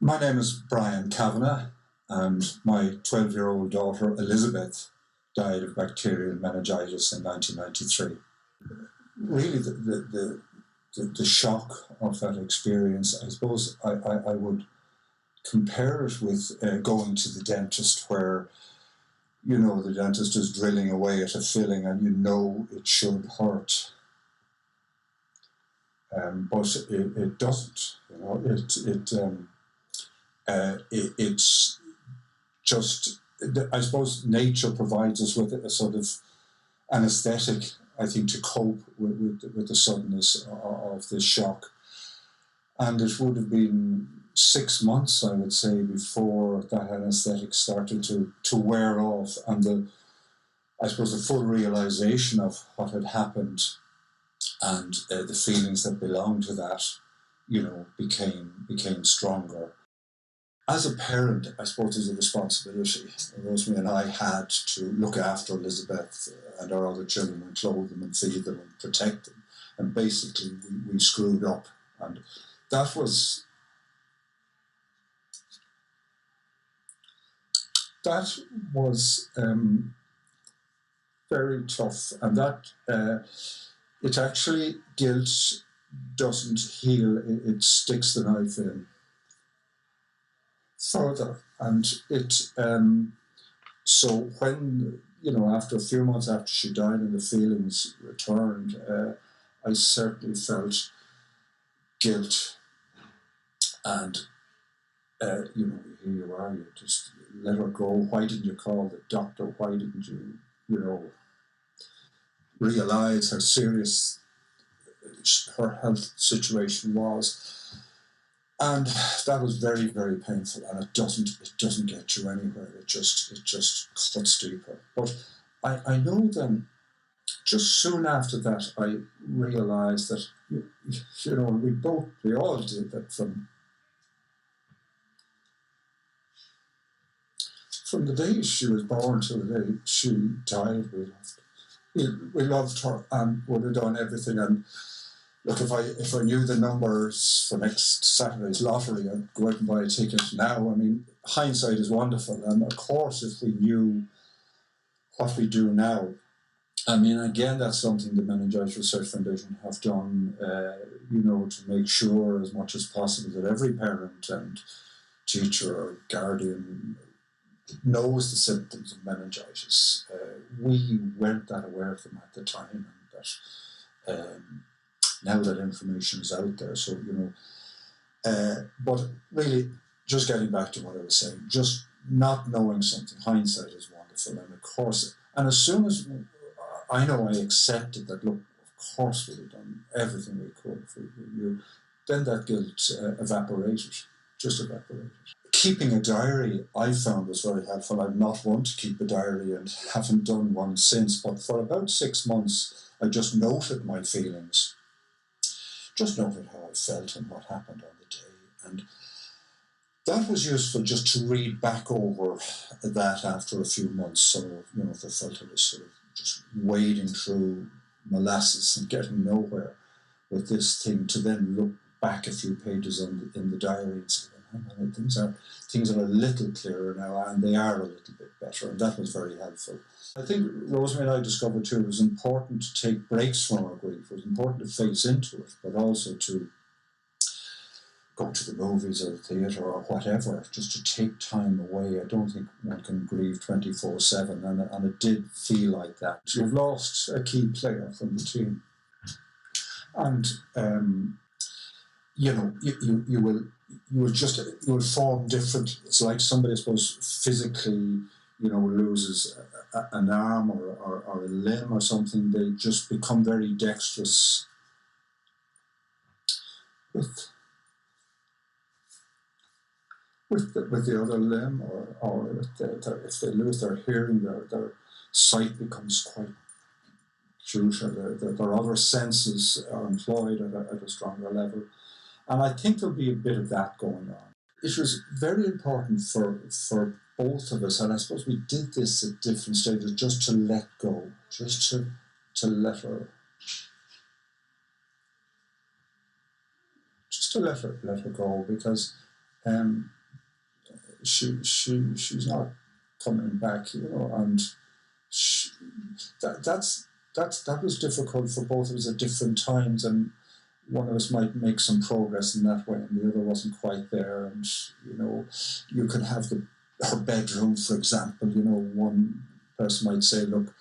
My name is Brian Kavanagh, and my 12-year-old daughter Elizabeth died of bacterial meningitis in 1993. Really, the shock of that experience, I suppose I would compare it with going to the dentist, where the dentist is drilling away at a filling and it should hurt. But it doesn't. It's just, I suppose nature provides us with a sort of anesthetic, I think, to cope with the suddenness of this shock. And it would have been 6 months, I would say, before that anesthetic started to wear off, and I suppose the full realization of what had happened and the feelings that belonged to that, became stronger. As a parent, I suppose there's a responsibility. Rosemary and I had to look after Elizabeth and our other children and clothe them and feed them and protect them. And basically, we screwed up. And that was very tough. And that it actually, guilt doesn't heal. It sticks the knife in further, and so when after a few months after she died and the feelings returned, I certainly felt guilt, and here you are, you just let her go. Why didn't you call the doctor? Why didn't you realize how serious her health situation was? And that was very, very painful, and it doesn't get you anywhere. It just cuts deeper. But I know then, just soon after that, I realised that we all did that from the day she was born to the day she died. We loved her and would have done everything. And look, if I knew the numbers for next Saturday's lottery, I'd go out and buy a ticket now. I mean, hindsight is wonderful. And of course, if we knew what we do now, I mean, again, that's something the Meningitis Research Foundation have done, to make sure as much as possible that every parent and teacher or guardian knows the symptoms of meningitis. We weren't that aware of them at the time, and that now that information is out there. So, but really, just getting back to what I was saying, just not knowing something, hindsight is wonderful. And of course, and as soon as I accepted that, look, of course we'd have done everything we could for you, then that guilt evaporated. Keeping a diary, I found, was very helpful. I'm not one to keep a diary and haven't done one since, but for about 6 months, I just noted my feelings. Just noted how I felt and what happened on the day. And that was useful just to read back over that after a few months. So, if I felt I was sort of just wading through molasses and getting nowhere with this thing, to then look back a few pages in the diary and say, well, hang on, things are a little clearer now, and they are a little bit better. And that was very helpful. I think Rosemary and I discovered too, it was important to take breaks from our grief. It was important to face into it, but also to go to the movies or the theatre or whatever, just to take time away. I don't think one can grieve 24/7, and it did feel like that. You've lost a key player from the team, and you will form different. It's like somebody, I suppose, physically, loses an arm or a limb or something. They just become very dexterous with the other limb, or if they lose their hearing, their sight becomes quite crucial. Their other senses are employed at a stronger level. And I think there'll be a bit of that going on. It was very important for both of us, and I suppose we did this at different stages, just to let go, just to let her go, because um, she's not coming back, and she, that was difficult for both of us at different times, and one of us might make some progress in that way, and the other wasn't quite there. And you could have her bedroom, for example. One person might say, "Look,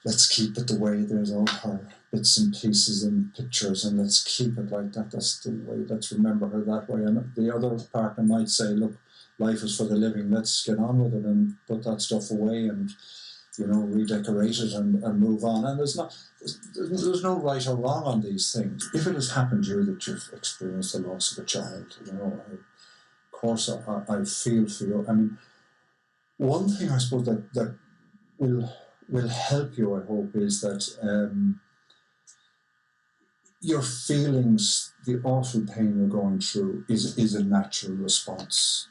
let's keep it the way there's all her bits and pieces and pictures, and let's keep it like that. That's the way. Let's remember her that way." And the other partner might say, "Look, life is for the living. Let's get on with it and put that stuff away and redecorate it and move on." And there's no right or wrong on these things. If it has happened to you that you've experienced the loss of a child, of course I feel for you. I mean, one thing I suppose that will help you, I hope, is that your feelings, the awful pain you're going through, is a natural response.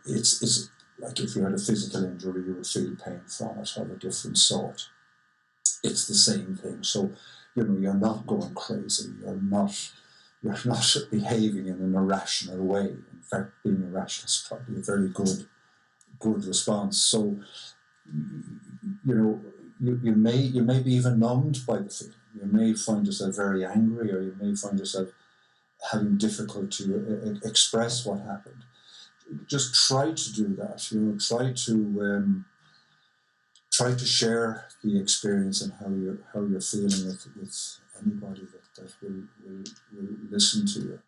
It's like if you had a physical injury, you would feel pain from it of a different sort. It's the same thing. So, you're not going crazy. You're not behaving in an irrational way. In fact, being irrational is probably a very good response. So, you may be even numbed by the feeling. You may find yourself very angry, or you may find yourself having difficulty to express what happened. Just try to do that. Try to share the experience and how you're feeling with anybody that will listen to you.